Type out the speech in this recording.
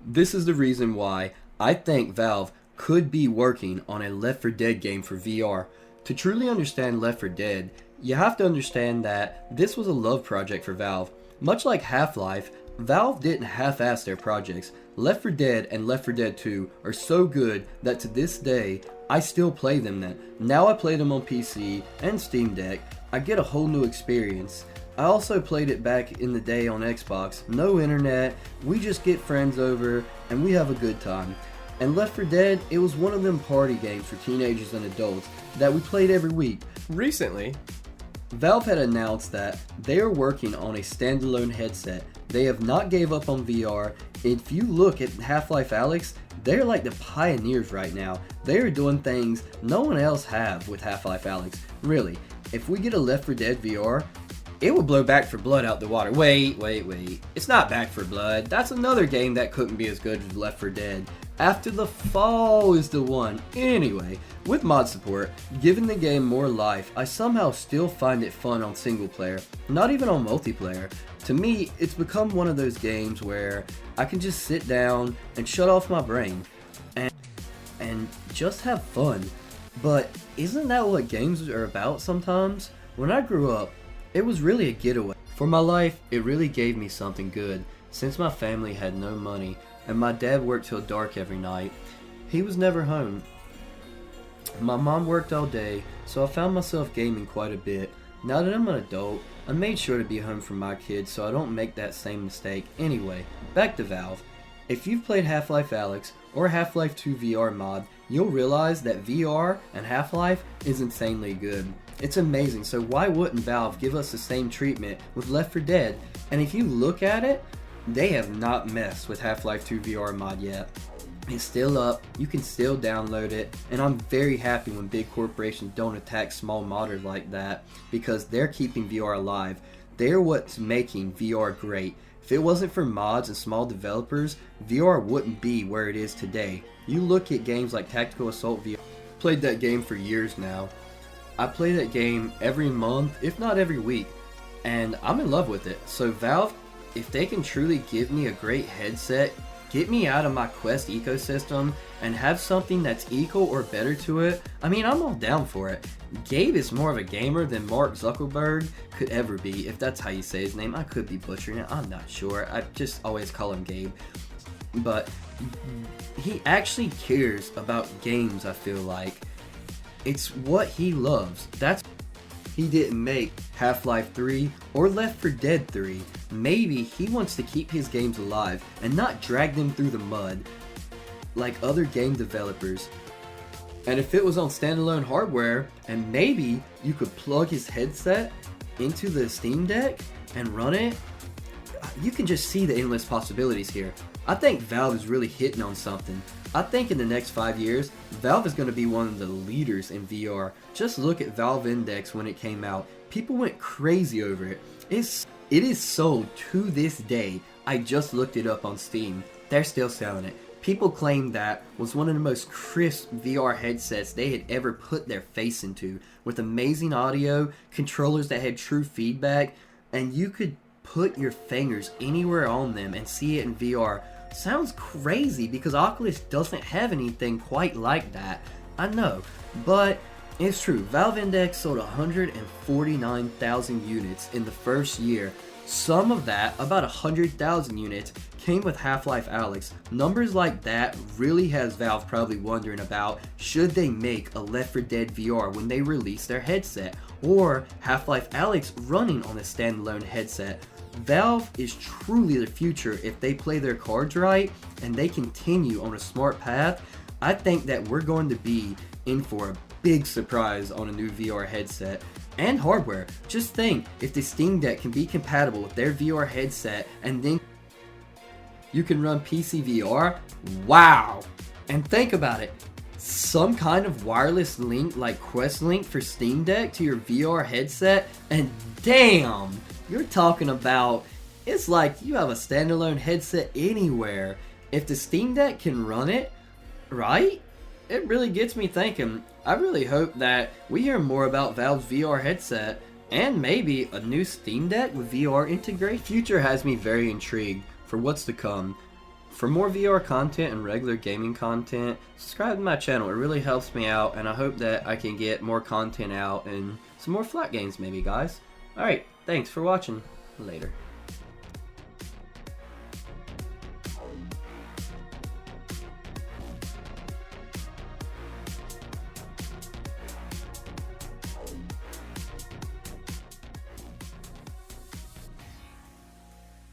This is the reason why I think Valve could be working on a Left 4 Dead game for VR. To truly understand Left 4 Dead, you have to understand that this was a love project for Valve. Much like Half-Life, Valve didn't half-ass their projects. Left 4 Dead and Left 4 Dead 2 are so good that to this day, I still play them. Now I play them on PC and Steam Deck. I get a whole new experience. I also played it back in the day on Xbox. No internet, we just get friends over and we have a good time. And Left 4 Dead, it was one of them party games for teenagers and adults that we played every week. Recently, Valve had announced that they are working on a standalone headset. They have not gave up on VR. If you look at Half-Life Alyx, they're like the pioneers right now. They are doing things no one else have with Half-Life Alyx. Really, if we get a Left 4 Dead VR, it will blow Back 4 Blood out the water. Wait. It's not Back 4 Blood. That's another game that couldn't be as good as Left 4 Dead. After the Fall is the one. Anyway, with mod support, giving the game more life, I somehow still find it fun on single player, not even on multiplayer. To me, it's become one of those games where I can just sit down and shut off my brain and just have fun. But isn't that what games are about sometimes? When I grew up, it was really a getaway. For my life, it really gave me something good. Since my family had no money and my dad worked till dark every night, he was never home. My mom worked all day, so I found myself gaming quite a bit. Now that I'm an adult, I made sure to be home for my kids so I don't make that same mistake. Anyway, back to Valve. If you've played Half-Life Alyx or Half-Life 2 VR mod, you'll realize that VR and Half-Life is insanely good. It's amazing, so why wouldn't Valve give us the same treatment with Left 4 Dead? And if you look at it, they have not messed with Half-Life 2 VR mod yet. It's still up, you can still download it, and I'm very happy when big corporations don't attack small modders like that, because they're keeping VR alive. They're what's making VR great. If it wasn't for mods and small developers, VR wouldn't be where it is today. You look at games like Tactical Assault VR, played that game for years now. I play that game every month, if not every week, and I'm in love with it. So Valve, if they can truly give me a great headset, get me out of my Quest ecosystem, and have something that's equal or better to it, I mean, I'm all down for it. Gabe is more of a gamer than Mark Zuckerberg could ever be, if that's how you say his name. I could be butchering it, I'm not sure. I just always call him Gabe. But he actually cares about games, I feel like. It's what he loves. He didn't make Half-Life 3 or Left 4 Dead 3. Maybe he wants to keep his games alive and not drag them through the mud like other game developers. And if it was on standalone hardware, and maybe you could plug his headset into the Steam Deck and run it, you can just see the endless possibilities here. I think Valve is really hitting on something. I think in the next 5 years, Valve is going to be one of the leaders in VR. Just look at Valve Index when it came out. People went crazy over it. It is sold to this day. I just looked it up on Steam. They're still selling it. People claim that was one of the most crisp VR headsets they had ever put their face into, with amazing audio, controllers that had true feedback, and you could put your fingers anywhere on them and see it in VR. Sounds crazy because Oculus doesn't have anything quite like that. I know, but it's true. Valve Index sold 149,000 units in the first year. Some of that, about 100,000 units, came with Half-Life Alyx. Numbers like that really has Valve probably wondering about, should they make a Left 4 Dead VR when they release their headset, or Half-Life Alyx running on a standalone headset. Valve is truly the future if they play their cards right and they continue on a smart path. I think that we're going to be in for a big surprise on a new VR headset and hardware. Just think, if the Steam Deck can be compatible with their VR headset and then you can run PC VR, wow! And think about it, some kind of wireless link like Quest Link for Steam Deck to your VR headset, and damn! You're talking about, it's like you have a standalone headset anywhere. If the Steam Deck can run it, right? It really gets me thinking. I really hope that we hear more about Valve's VR headset, and maybe a new Steam Deck with VR integration. Future has me very intrigued for what's to come. For more VR content and regular gaming content, subscribe to my channel. It really helps me out, and I hope that I can get more content out and some more flat games maybe, guys. Alright, thanks for watching. Later.